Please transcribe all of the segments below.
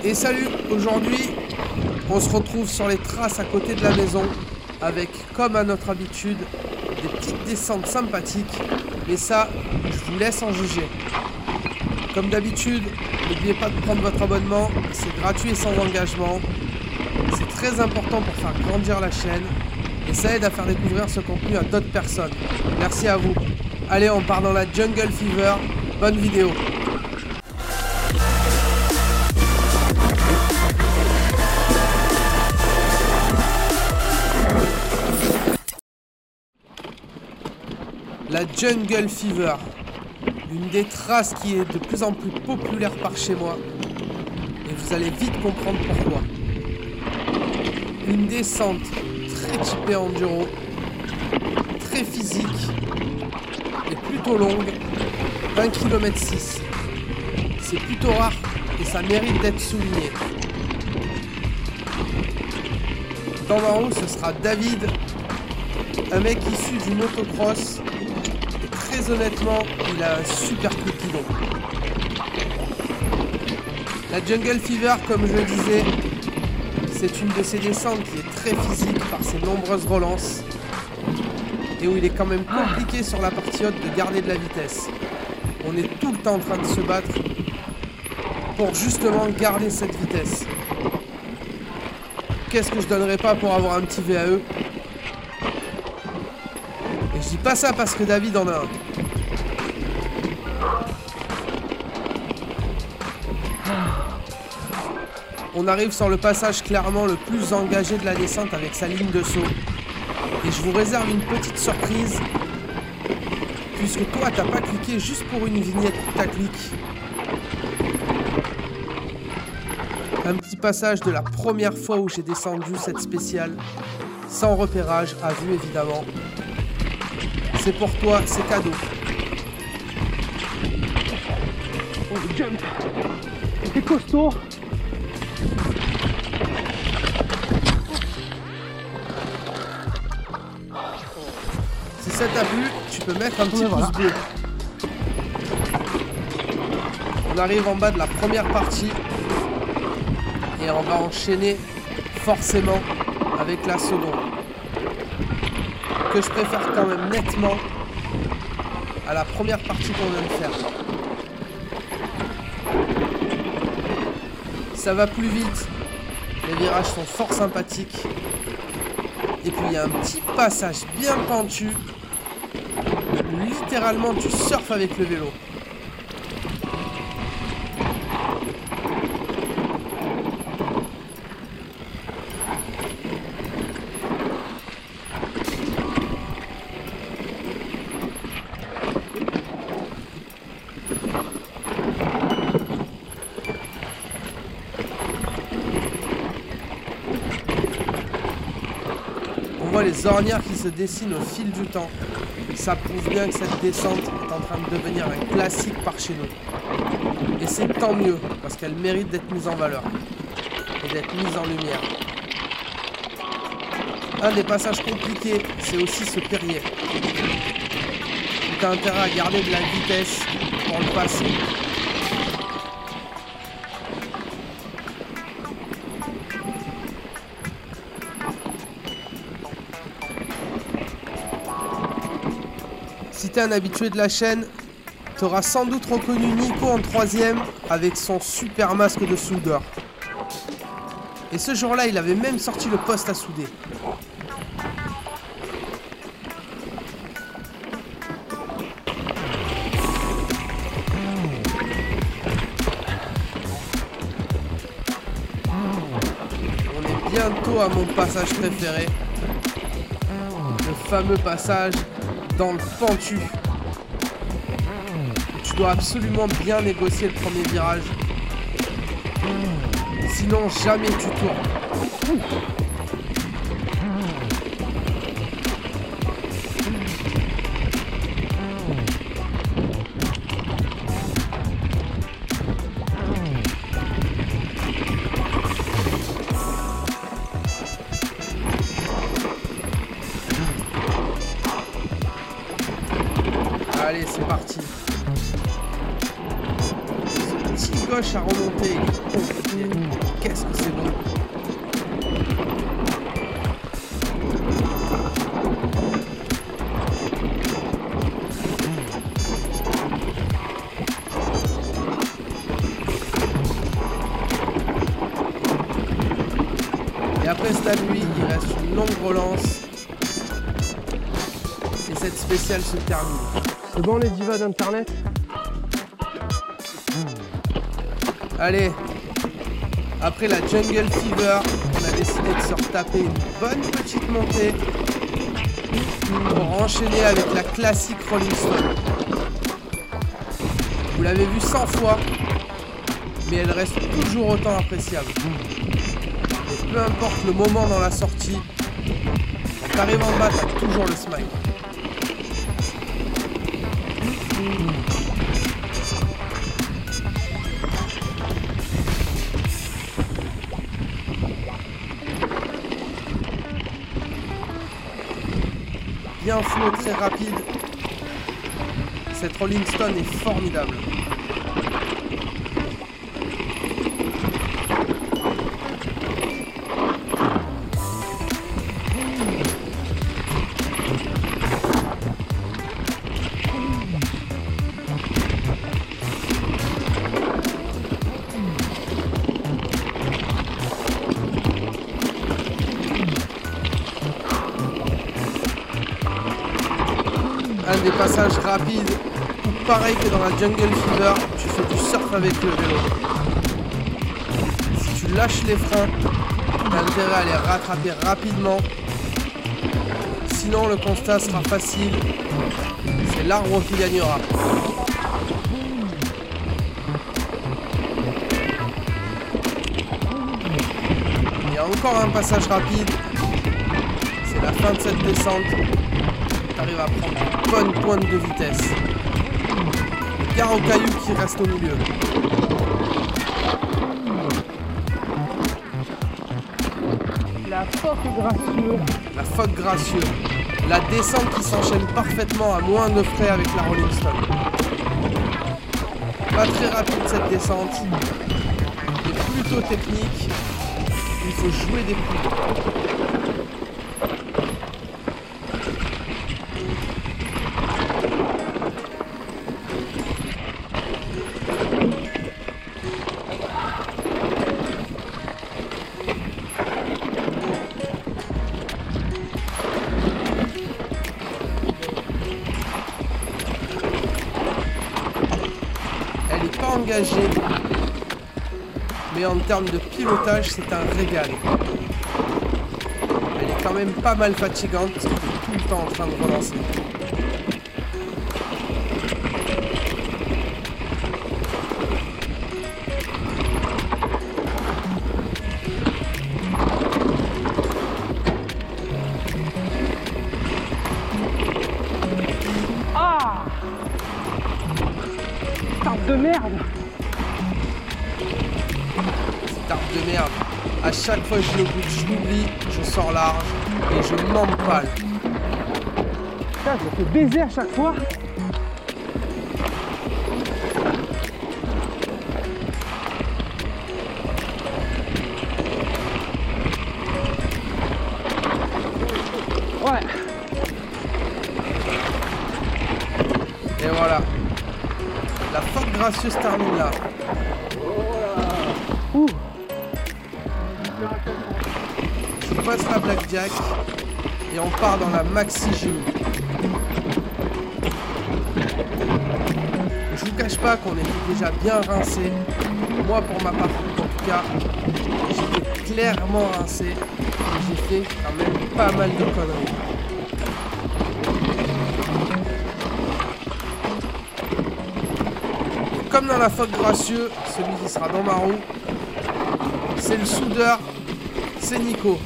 Et salut, aujourd'hui on se retrouve sur les traces à côté de la maison avec, comme à notre habitude, des petites descentes sympathiques, mais ça, je vous laisse en juger. Comme d'habitude, n'oubliez pas de prendre votre abonnement, c'est gratuit et sans engagement. C'est très important pour faire grandir la chaîne et ça aide à faire découvrir ce contenu à d'autres personnes. Merci à vous. Allez, on part dans la Jungle Fever. Bonne vidéo. La Jungle Fever, une des traces qui est de plus en plus populaire par chez moi, et vous allez vite comprendre pourquoi. Une descente très typée enduro, très physique et plutôt longue, d'1,6 km. C'est plutôt rare et ça mérite d'être souligné. Dans ma roue, ce sera David, un mec issu du motocross. Très honnêtement, il a un super coup de guidon. La Jungle Fever, comme je le disais, c'est une de ces descentes qui est très physique par ses nombreuses relances et où il est quand même compliqué sur la partie haute de garder de la vitesse. On est tout le temps en train de se battre pour justement garder cette vitesse. Qu'est-ce que je donnerais pas pour avoir un petit VAE? Et je dis pas ça parce que David en a un. On arrive sur le passage clairement le plus engagé de la descente avec sa ligne de saut. Et je vous réserve une petite surprise. Puisque toi, t'as pas cliqué juste pour une vignette putaclic. Un petit passage de la première fois où j'ai descendu cette spéciale. Sans repérage, à vue évidemment. C'est pour toi, c'est cadeau. Oh, le jump, c'est costaud. Si ça t'a plu, tu peux mettre un petit pouce bleu. On arrive en bas de la première partie et on va enchaîner forcément avec la seconde, que je préfère quand même nettement à la première partie qu'on vient de faire. Ça va plus vite, les virages sont fort sympathiques, et puis il y a un petit passage bien pentu où littéralement tu surfes avec le vélo. On voit les ornières qui se dessinent au fil du temps. Ça prouve bien que cette descente est en train de devenir un classique par chez nous. Et c'est tant mieux, parce qu'elle mérite d'être mise en valeur et d'être mise en lumière. Un des passages compliqués, c'est aussi ce Perrier. Tu as intérêt à garder de la vitesse pour le passer. Si t'es un habitué de la chaîne, t'auras sans doute reconnu Nico en 3e avec son super masque de soudeur. Et ce jour-là, il avait même sorti le poste à souder. On est bientôt à mon passage préféré. Le fameux passage dans le pentu. Tu dois absolument bien négocier le premier virage. Sinon, jamais tu tournes. Allez, c'est parti. Ce petit gauche à remonter, il est compliqué. Qu'est-ce que c'est bon. Et après cette nuit, il reste une longue relance. Et cette spéciale se termine. C'est bon les divas d'internet? Allez, après la Jungle Fever, on a décidé de se retaper une bonne petite montée pour enchaîner avec la classique Rolling Stone. Vous l'avez vu 100 fois, mais elle reste toujours autant appréciable. Et peu importe le moment dans la sortie, quand t'arrives en bas, t'as toujours le smile. Bien flow, très rapide. Cette Rolling Stone est formidable. Un des passages rapides, pareil que dans la Jungle Fever, tu fais du surf avec le vélo. Si tu lâches les freins, tu as intérêt à les rattraper rapidement. Sinon le constat sera facile, c'est l'arbre qui gagnera. Il y a encore un passage rapide, c'est la fin de cette descente. Tu arrives à prendre une bonne pointe de vitesse. Gare aux cailloux qui restent au milieu. La phoque gracieux. La phoque gracieux. La descente qui s'enchaîne parfaitement à moins de frais avec la Rolling Stone. Pas très rapide cette descente. Mais plutôt technique. Il faut jouer des coups. Elle n'est pas engagée, mais en termes de pilotage, c'est un régal. Elle est quand même pas mal fatigante parce que tu es tout le temps en train de relancer. Ah! Tarte de merde! Tarte de merde. À chaque fois que je le goûte, je l'oublie, je sors large et je m'empale. Putain, je me fais baiser à chaque fois. Ouais. Et voilà. La phoque gracieuse termine là. Ouh. Je vous passe la Blackjack et on part dans la Maxi Gilou. Je vous cache pas qu'on était déjà bien rincé. Moi pour ma part en tout cas, j'étais clairement rincé et j'ai fait quand même pas mal de conneries. Comme dans la phoque gracieux, celui qui sera dans ma roue, c'est le soudeur, c'est Nico.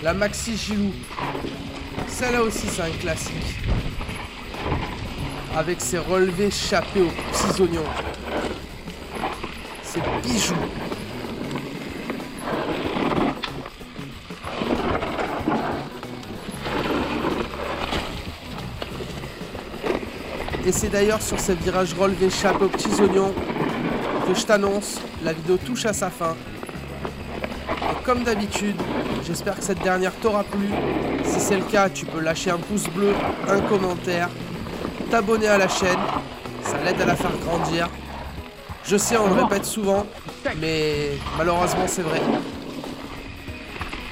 La Maxi Gilou, celle-là aussi c'est un classique. Avec ses relevés chapés aux petits oignons. C'est bijoux. Et c'est d'ailleurs sur ces virages relevés échappés aux petits oignons que je t'annonce, la vidéo touche à sa fin. Et comme d'habitude, j'espère que cette dernière t'aura plu. Si c'est le cas, tu peux lâcher un pouce bleu, un commentaire, t'abonner à la chaîne, ça l'aide à la faire grandir. Je sais, on le répète souvent, mais malheureusement c'est vrai.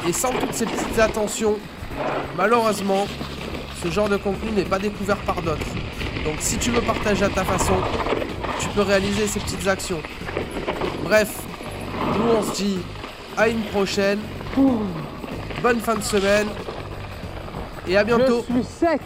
Et sans toutes ces petites attentions, malheureusement, ce genre de contenu n'est pas découvert par d'autres. Donc si tu veux partager à ta façon, tu peux réaliser ces petites actions. Bref, nous on se dit à une prochaine. Bonne fin de semaine et à bientôt. Je suis sec.